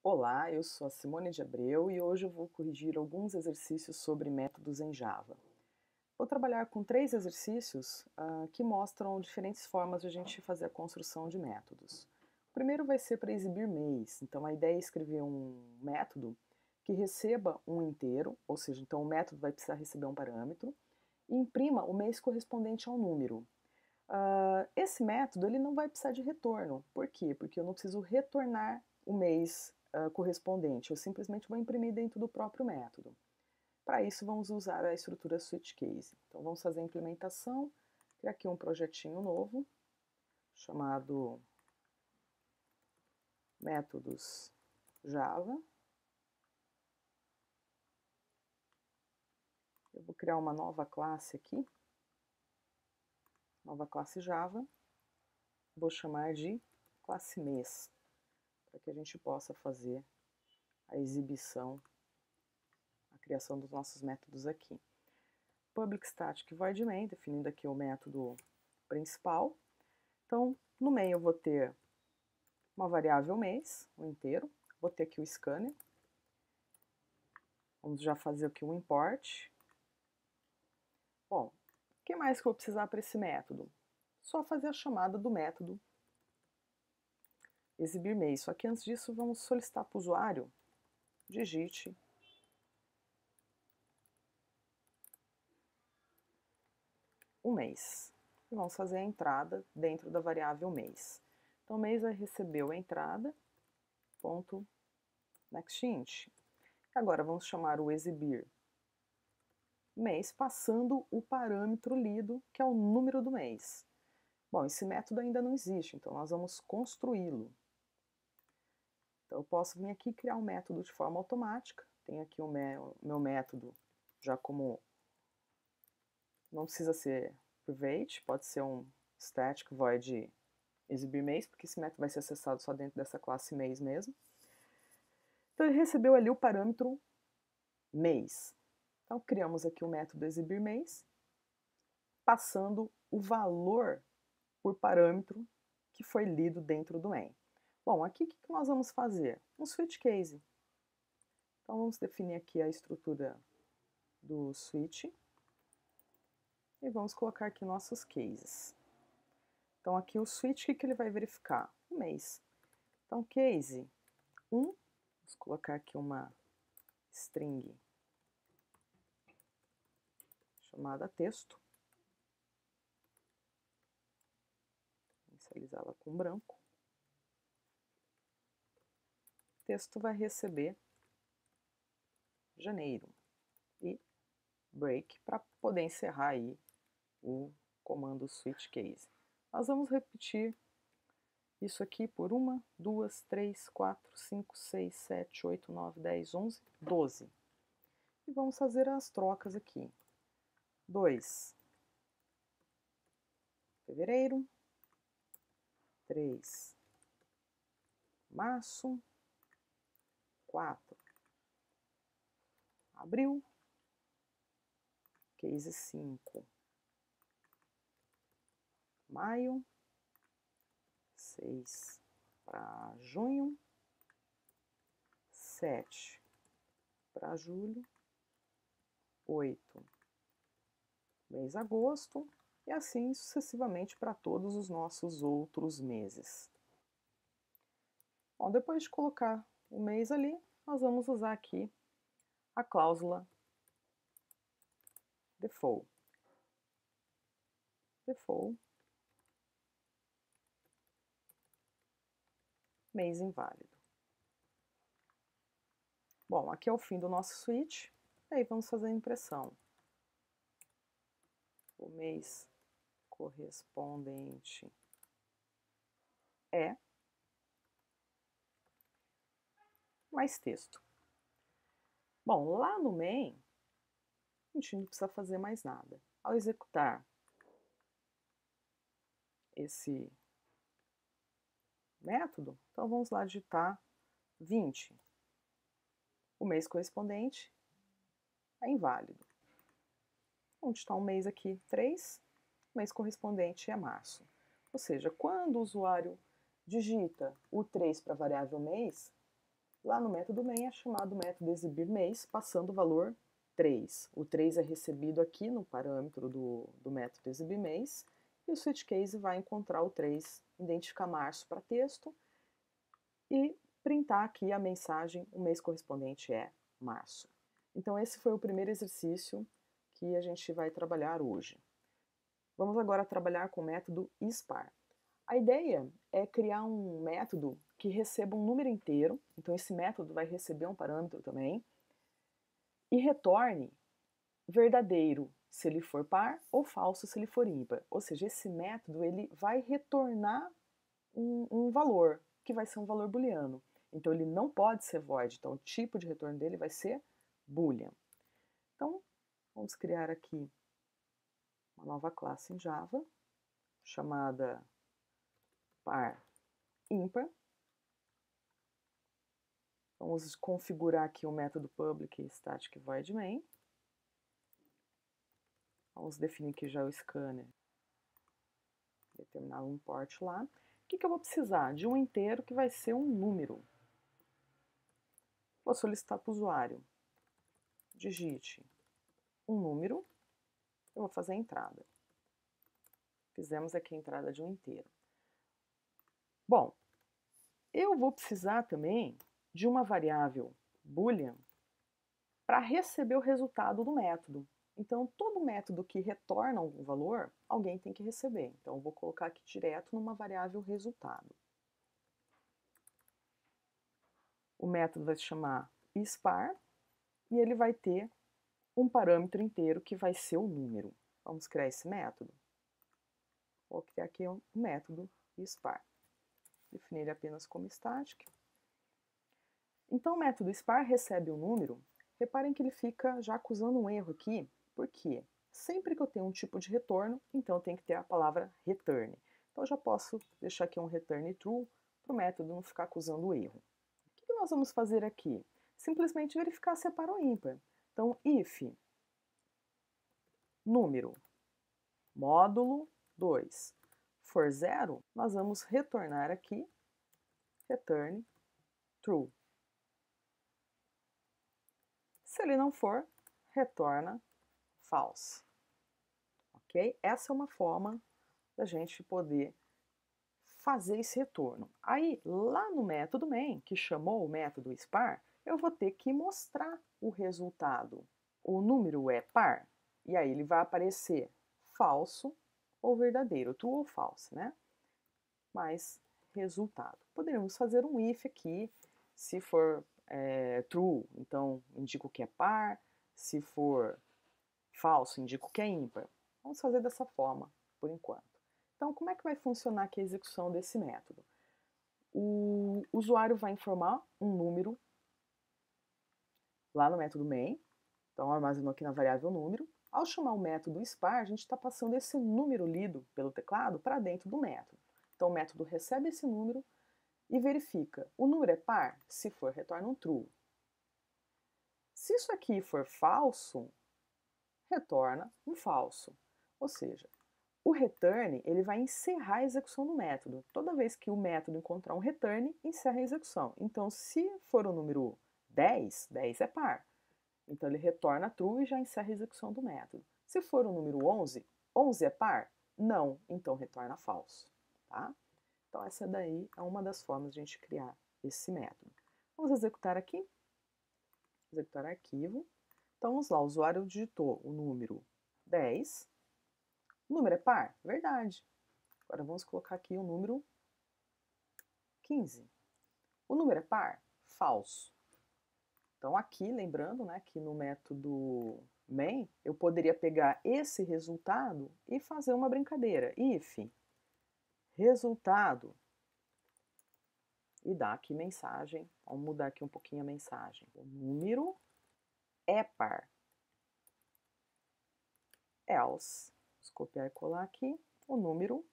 Olá, eu sou a Simone de Abreu e hoje eu vou corrigir alguns exercícios sobre métodos em Java. Vou trabalhar com 3 exercícios que mostram diferentes formas de a gente fazer a construção de métodos. O primeiro vai ser para exibir mês, então a ideia é escrever um método que receba um inteiro, ou seja, então o método vai precisar receber um parâmetro, e imprima o mês correspondente ao número. Esse método ele não vai precisar de retorno. Por quê? Porque eu não preciso retornar o mês correspondente, eu simplesmente vou imprimir dentro do próprio método. Para isso, vamos usar a estrutura switch case. Então, vamos fazer a implementação, criar aqui um projetinho novo, chamado métodos Java. Eu vou criar uma nova classe aqui, nova classe Java, vou chamar de classe mês, para que a gente possa fazer a exibição, a criação dos nossos métodos aqui. Public static void main, definindo aqui o método principal. Então, no main eu vou ter uma variável mês, um inteiro, vou ter aqui o scanner. Vamos já fazer aqui um import. Bom, o que mais que eu vou precisar para esse método? Só fazer a chamada do método exibir mês. Só que antes disso, vamos solicitar para o usuário, digite um mês. E vamos fazer a entrada dentro da variável mês. Então, o mês vai receber a entrada, ponto nextInt. Agora, vamos chamar o exibir mês, passando o parâmetro lido, que é o número do mês. Bom, esse método ainda não existe, então nós vamos construí-lo. Então, eu posso vir aqui e criar um método de forma automática. Tenho aqui o meu método já como... Não precisa ser private, pode ser um static void exibir mês, porque esse método vai ser acessado só dentro dessa classe mês mesmo. Então, ele recebeu ali o parâmetro mês. Então, criamos aqui o método exibir mês, passando o valor por parâmetro que foi lido dentro do main. Bom, aqui o que nós vamos fazer? Um switch case. Então, vamos definir aqui a estrutura do switch e vamos colocar aqui nossos cases. Então, aqui o switch, o que ele vai verificar? O mês. Então, case 1, vamos colocar aqui uma string chamada texto, inicializá-la com branco. O texto vai receber janeiro e break para poder encerrar aí o comando switch case. Nós vamos repetir isso aqui por 1, 2, 3, 4, 5, 6, 7, 8, 9, 10, 11, 12. E vamos fazer as trocas aqui. 2, fevereiro, 3, março, 4, abril, case 5, maio, 6 para junho, 7 para julho, 8 mês de agosto e assim sucessivamente para todos os nossos outros meses. Bom, depois de colocar o mês ali, nós vamos usar aqui a cláusula default. Default mês inválido. Bom, aqui é o fim do nosso switch, e aí vamos fazer a impressão. O mês correspondente é mais texto. Bom, lá no main, a gente não precisa fazer mais nada. Ao executar esse método, então vamos lá digitar 20. O mês correspondente é inválido. Vamos digitar um mês aqui, 3, o mês correspondente é março. Ou seja, quando o usuário digita o 3 para a variável mês, Lá no método main é chamado método exibir mês, passando o valor 3. O 3 é recebido aqui no parâmetro do método exibir mês, e o switch case vai encontrar o 3, identificar março para texto e printar aqui a mensagem, o mês correspondente é março. Então esse foi o primeiro exercício que a gente vai trabalhar hoje. Vamos agora trabalhar com o método ISPAR. A ideia é criar um método que receba um número inteiro, então esse método vai receber um parâmetro também, e retorne verdadeiro se ele for par ou falso se ele for ímpar. Ou seja, esse método ele vai retornar um valor, que vai ser um valor booleano. Então ele não pode ser void, então o tipo de retorno dele vai ser boolean. Então, vamos criar aqui uma nova classe em Java, chamada par ímpar. Vamos configurar aqui o método public static void main. Vamos definir aqui já o scanner, determinar o import lá. O que eu vou precisar? De um inteiro que vai ser um número. Vou solicitar para o usuário. Digite um número. Eu vou fazer a entrada. Fizemos aqui a entrada de um inteiro. Bom, eu vou precisar também de uma variável boolean para receber o resultado do método. Então, todo método que retorna um valor, alguém tem que receber. Então, eu vou colocar aqui direto numa variável resultado. O método vai se chamar ispar e ele vai ter um parâmetro inteiro que vai ser o número. Vamos criar esse método? Vou criar aqui um método ispar. Definir ele apenas como static. Então, o método ispar recebe o número. Reparem que ele fica já acusando um erro aqui, porque sempre que eu tenho um tipo de retorno, então eu tenho que ter a palavra return. Então eu já posso deixar aqui um return true para o método não ficar acusando o erro. O que nós vamos fazer aqui? Simplesmente verificar se é par ou ímpar. Então, if número módulo 2 for 0, nós vamos retornar aqui return true. Se ele não for, retorna false. Ok? Essa é uma forma da gente poder fazer esse retorno. Aí, lá no método main, que chamou o método ispar, eu vou ter que mostrar o resultado. O número é par, e aí ele vai aparecer falso ou verdadeiro, true ou false, né? Mais resultado. Poderíamos fazer um if aqui, se for true, então indico que é par, se for falso, indico que é ímpar. Vamos fazer dessa forma, por enquanto. Então, como é que vai funcionar aqui a execução desse método? O usuário vai informar um número lá no método main, então armazenou aqui na variável número. Ao chamar o método ispar, a gente está passando esse número lido pelo teclado para dentro do método. Então o método recebe esse número e verifica. O número é par? Se for, retorna um true. Se isso aqui for falso, retorna um falso. Ou seja, o return ele vai encerrar a execução do método. Toda vez que o método encontrar um return, encerra a execução. Então, se for o número 10, 10 é par. Então, ele retorna true e já encerra a execução do método. Se for o número 11, 11 é par? Não, então retorna falso. Tá? Então, essa daí é uma das formas de a gente criar esse método. Vamos executar aqui. Executar arquivo. Então, vamos lá, o usuário digitou o número 10. O número é par? Verdade. Agora vamos colocar aqui o número 15. O número é par? Falso. Então aqui, lembrando, né, que no método main, eu poderia pegar esse resultado e fazer uma brincadeira. If resultado e dar aqui mensagem. Vamos mudar aqui um pouquinho a mensagem. O número é par. Else. Vamos copiar e colar aqui. O número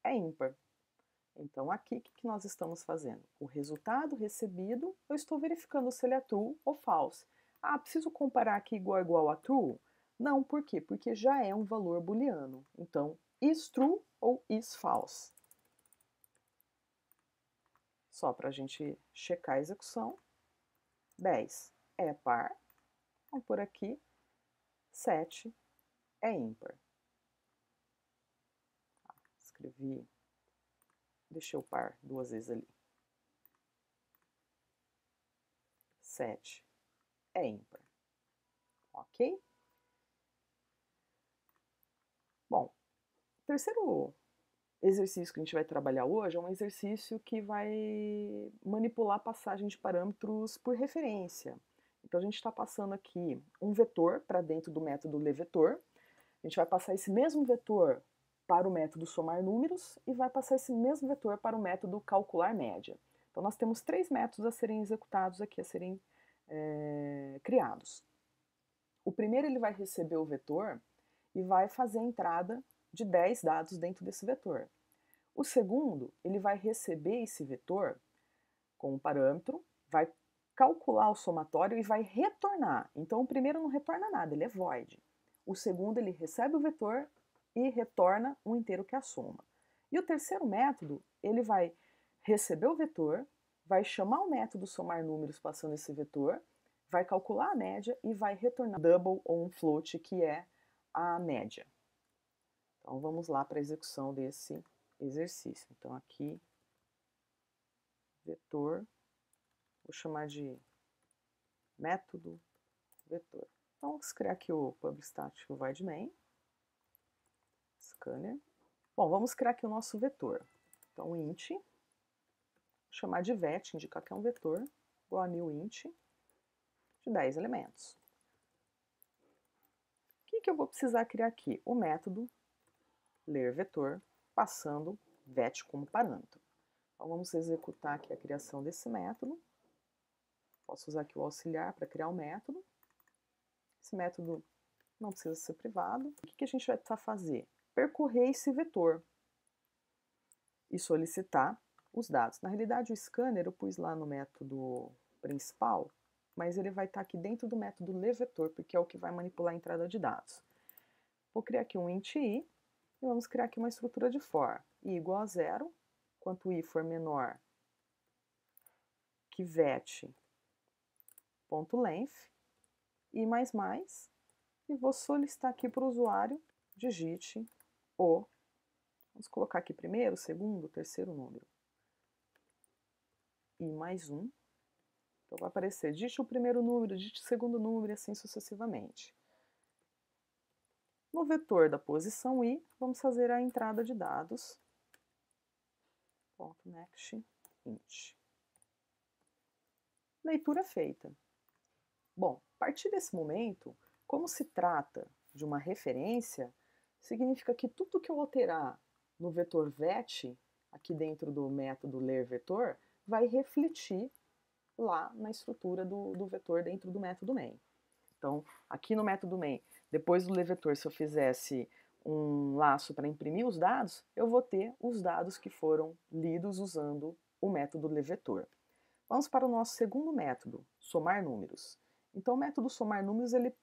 é ímpar. Então, aqui, o que nós estamos fazendo? O resultado recebido, eu estou verificando se ele é true ou false. Ah, preciso comparar aqui igual a true? Não, por quê? Porque já é um valor booleano. Então, is true ou is false? Só para a gente checar a execução. 10 é par. Vamos por aqui. 7 é ímpar. Escrevi, deixei o par 2 vezes ali. 7 é ímpar. Ok? Bom, o terceiro exercício que a gente vai trabalhar hoje é um exercício que vai manipular a passagem de parâmetros por referência. Então, a gente está passando aqui um vetor para dentro do método LeVetor. A gente vai passar esse mesmo vetor para o método somar números e vai passar esse mesmo vetor para o método calcular média. Então, nós temos 3 métodos a serem executados aqui, a serem criados. O primeiro, ele vai receber o vetor e vai fazer a entrada de 10 dados dentro desse vetor. O segundo, ele vai receber esse vetor com um parâmetro, vai calcular o somatório e vai retornar. Então, o primeiro não retorna nada, ele é void. O segundo, ele recebe o vetor e retorna um inteiro que é a soma. E o terceiro método, ele vai receber o vetor, vai chamar o método somar números passando esse vetor, vai calcular a média e vai retornar um double ou um float, que é a média. Então, vamos lá para a execução desse exercício. Então, aqui, vetor, vou chamar de método vetor. Então, vamos criar aqui o public-static void main, scanner. Bom, vamos criar aqui o nosso vetor. Então, int, vou chamar de vet, indicar que é um vetor, igual a new int, de 10 elementos. O que eu vou precisar criar aqui? O método lerVetor, passando vet como parâmetro. Então, vamos executar aqui a criação desse método. Posso usar aqui o auxiliar para criar um método. Esse método não precisa ser privado. O que a gente vai precisar fazer? Percorrer esse vetor e solicitar os dados. Na realidade, o scanner eu pus lá no método principal, mas ele vai estar aqui dentro do método lerVetor, porque é o que vai manipular a entrada de dados. Vou criar aqui um int i e vamos criar aqui uma estrutura de for. I igual a 0, quanto i for menor que vet.length, i mais, e vou solicitar aqui para o usuário, digite o, vamos colocar aqui primeiro, segundo, terceiro número, i mais 1, então vai aparecer, digite o primeiro número, digite o segundo número e assim sucessivamente. No vetor da posição i, vamos fazer a entrada de dados, .next int. Leitura feita. Bom, a partir desse momento, como se trata de uma referência, significa que tudo que eu alterar no vetor vet, aqui dentro do método lerVetor, vai refletir lá na estrutura do vetor dentro do método main. Então, aqui no método main, depois do lerVetor, se eu fizesse um laço para imprimir os dados, eu vou ter os dados que foram lidos usando o método lerVetor. Vamos para o nosso segundo método, somar números. Então, o método somar números, ele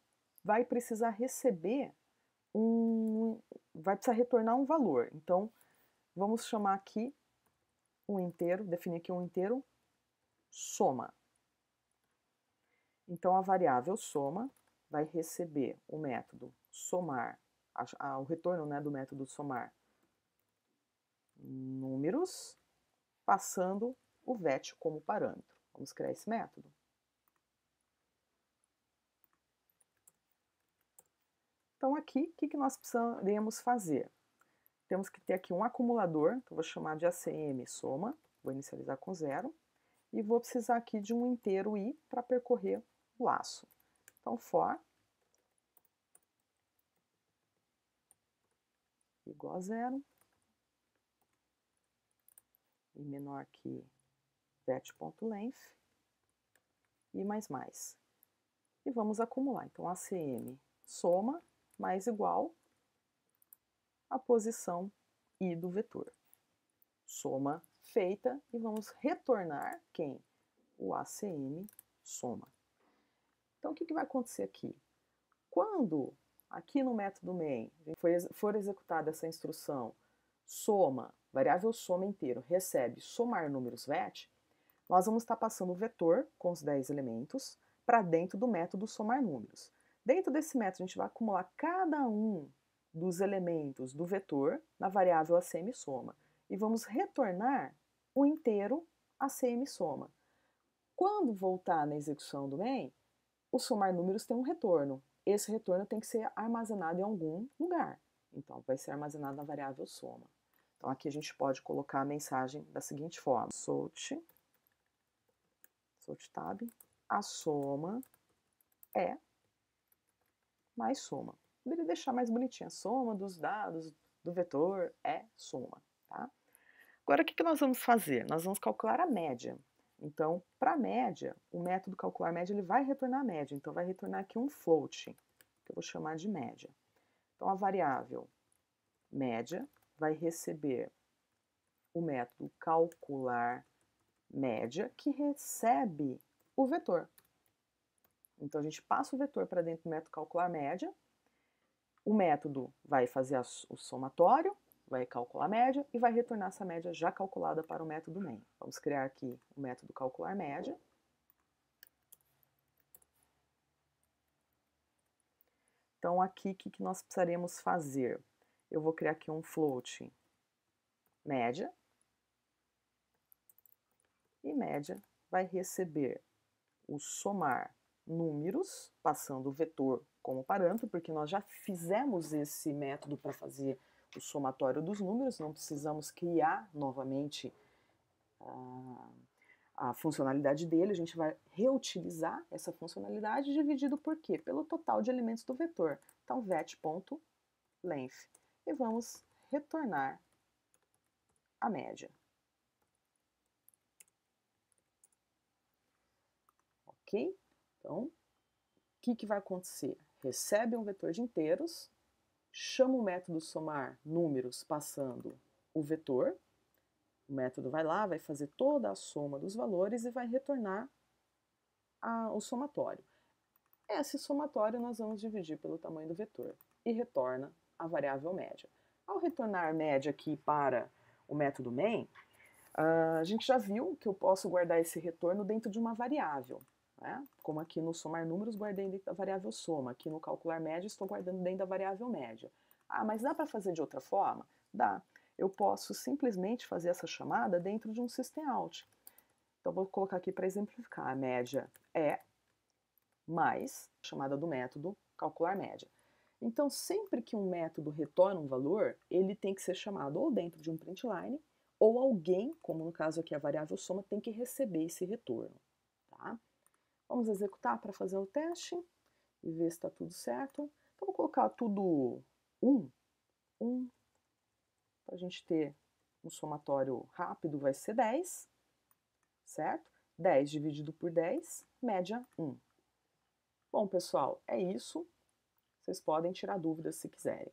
vai precisar receber vai precisar retornar um valor. Então, vamos chamar aqui um inteiro, definir aqui um inteiro, soma. Então, a variável soma vai receber o método somar, o retorno, né, do método somar números, passando o vet como parâmetro. Vamos criar esse método. Então, aqui, o que nós precisaremos fazer? Temos que ter aqui um acumulador, que eu vou chamar de ACM soma, vou inicializar com 0, e vou precisar aqui de um inteiro i para percorrer o laço. Então, for igual a 0, e menor que vet.length, e mais. E vamos acumular. Então, ACM soma mais igual a posição i do vetor. Soma feita e vamos retornar quem? O ACM soma. Então, o que vai acontecer aqui? Quando aqui no método main for executada essa instrução soma, variável soma inteiro, recebe somar números vet, Nós vamos estar passando o vetor com os 10 elementos para dentro do método somar números. Dentro desse método, a gente vai acumular cada um dos elementos do vetor na variável ACM-soma e vamos retornar o inteiro ACM-soma. Quando voltar na execução do main, o somar números tem um retorno. Esse retorno tem que ser armazenado em algum lugar. Então, vai ser armazenado na variável soma. Então, aqui a gente pode colocar a mensagem da seguinte forma: Salt tab, a soma é mais soma. Poderia deixar mais bonitinha. A soma dos dados do vetor é soma, tá? Agora, o que nós vamos fazer? Nós vamos calcular a média. Então, para a média, o método calcular média ele vai retornar a média. Então, vai retornar aqui um float, que eu vou chamar de média. Então, a variável média vai receber o método calcular média, que recebe o vetor. Então, a gente passa o vetor para dentro do método calcular média, o método vai fazer o somatório, vai calcular a média e vai retornar essa média já calculada para o método main. Vamos criar aqui o método calcular média. Então, aqui, o que nós precisaremos fazer? Eu vou criar aqui um float média, e média vai receber o somar números, passando o vetor como parâmetro, porque nós já fizemos esse método para fazer o somatório dos números, não precisamos criar novamente a funcionalidade dele, a gente vai reutilizar essa funcionalidade dividido por quê? Pelo total de elementos do vetor. Então, vet.length. E vamos retornar a média. Ok? Então, o que vai acontecer? Recebe um vetor de inteiros, chama o método somar números passando o vetor, o método vai lá, vai fazer toda a soma dos valores e vai retornar o somatório. Esse somatório nós vamos dividir pelo tamanho do vetor e retorna a variável média. Ao retornar média aqui para o método main, a gente já viu que eu posso guardar esse retorno dentro de uma variável. Né? Como aqui no somar números, guardei dentro da variável soma. Aqui no calcular média, estou guardando dentro da variável média. Ah, mas dá para fazer de outra forma? Dá. Eu posso simplesmente fazer essa chamada dentro de um systemout. Então, vou colocar aqui para exemplificar. A média é mais a chamada do método calcular média. Então, sempre que um método retorna um valor, ele tem que ser chamado ou dentro de um println, ou alguém, como no caso aqui a variável soma, tem que receber esse retorno. Tá? Vamos executar para fazer o teste e ver se está tudo certo. Então, vou colocar tudo 1, para a gente ter um somatório rápido, vai ser 10, certo? 10 dividido por 10, média 1. Bom, pessoal, é isso. Vocês podem tirar dúvidas se quiserem.